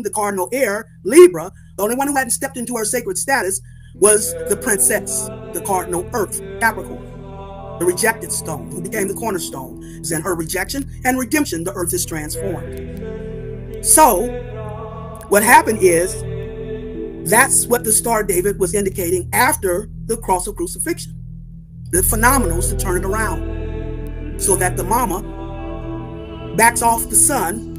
the cardinal heir, Libra, the only one who hadn't stepped into her sacred status was the princess, the cardinal earth, Capricorn, the rejected stone, who became the cornerstone. Is in her rejection and redemption, the earth is transformed. So what happened is, that's what the Star David was indicating after the cross of crucifixion. The phenomenals to turn it around so that the mama backs off the son.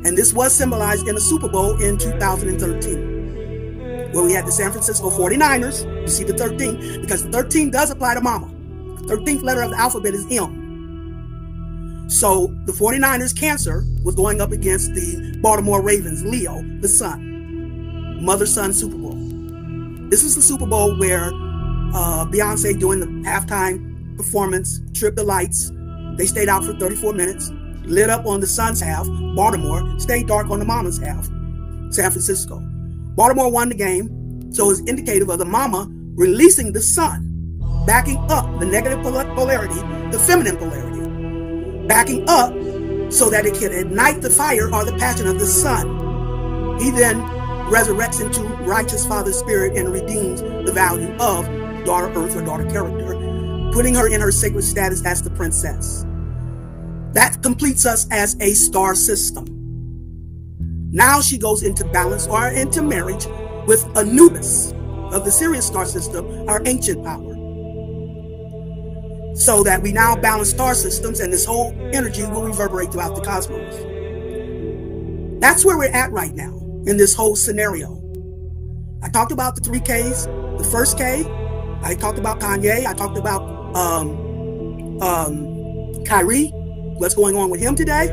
And this was symbolized in the Super Bowl in 2013, where we had the San Francisco 49ers. You see the 13, because the 13 does apply to mama. The 13th letter of the alphabet is M. So the 49ers Cancer was going up against the Baltimore Ravens, Leo, the son. Mother-son Super Bowl. This is the Super Bowl where Beyonce doing the halftime performance, tripped the lights. They stayed out for 34 minutes, lit up on the son's half. Baltimore stayed dark on the mama's half. San Francisco. Baltimore won the game, so it's indicative of the mama releasing the son, backing up the negative polarity, the feminine polarity, backing up so that it can ignite the fire or the passion of the son. He then resurrects into righteous father spirit and redeems the value of daughter earth or daughter character, putting her in her sacred status as the princess. That completes us as a star system. Now she goes into balance or into marriage with Anubis of the Sirius star system, our ancient power. So that we now balance star systems, and this whole energy will reverberate throughout the cosmos. That's where we're at right now in this whole scenario. I talked about the 3 Ks. The first K, I talked about Kanye. I talked about Kyrie, what's going on with him today.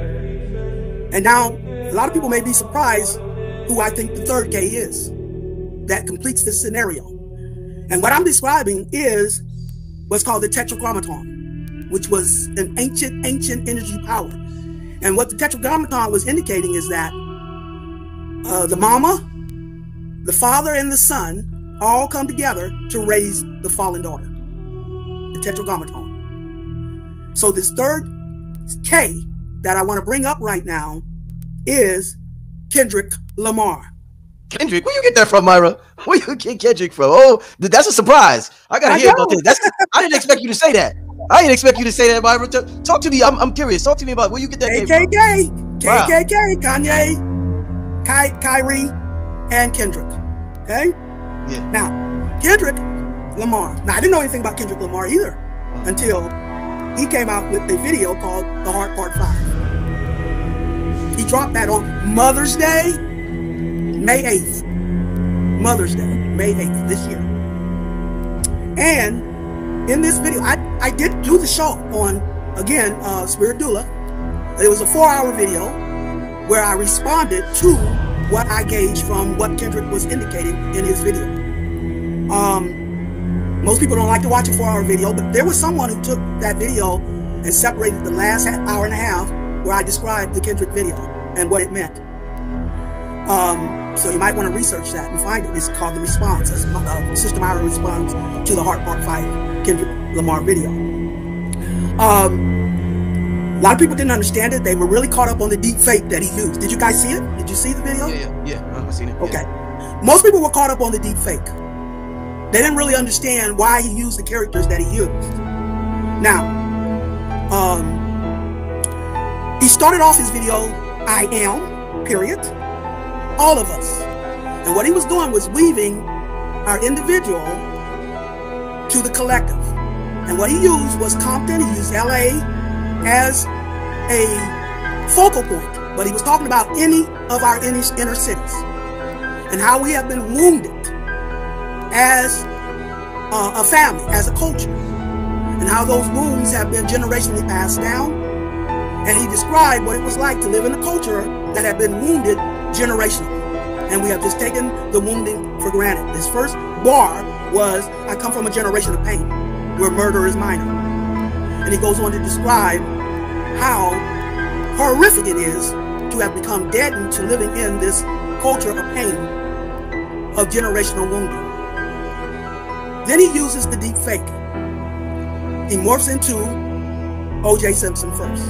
And now a lot of people may be surprised who I think the 3rd K is that completes this scenario. And what I'm describing is what's called the Tetragrammaton, which was an ancient energy power. And what the Tetragrammaton was indicating is that the mama, the father, and the son all come together to raise the fallen daughter, the Tetragrammaton. So this 3rd K that I want to bring up right now is Kendrick Lamar. Kendrick, where you get that from, Myra? Where you get Kendrick from? Oh, that's a surprise. I gotta hear about this. I didn't expect you to say that. I didn't expect you to say that, Myra. Talk to me. I'm curious. Talk to me about where you get that KKK, KKK, Kanye, Kyrie, and Kendrick. Okay? Yeah. Now, Kendrick Lamar. Now, I didn't know anything about Kendrick Lamar either until he came out with a video called The Heart Part 5. He dropped that on Mother's Day, May 8th. Mother's Day, May 8th this year. And in this video, I did do the show on, again, Spirit Doula. It was a 4-hour video where I responded to what I gauged from what Kendrick was indicating in his video. Most people don't like to watch a 4-hour video, but there was someone who took that video and separated the last hour and a half where I described the Kendrick video and what it meant. So you might want to research that and find it. It's called The Response. Sister MYRAH responds to the Heart Part 5 Kendrick Lamar video. A lot of people didn't understand it. They were really caught up on the deep fake that he used. Did you guys see it? Did you see the video? Yeah. I've seen it. Okay. Most people were caught up on the deep fake. They didn't really understand why he used the characters that he used. Now, he started off his video, I am, period, all of us. And what he was doing was weaving our individual to the collective. And what he used was Compton, he used LA as a focal point. But he was talking about any of our inner cities and how we have been wounded as a family, as a culture, and how those wounds have been generationally passed down. And he described what it was like to live in a culture that had been wounded generationally. And we have just taken the wounding for granted. His first bar was, I come from a generation of pain, where murder is minor. And he goes on to describe how horrific it is to have become deadened to living in this culture of pain, of generational wounding. Then he uses the deep fake. He morphs into O.J. Simpson first.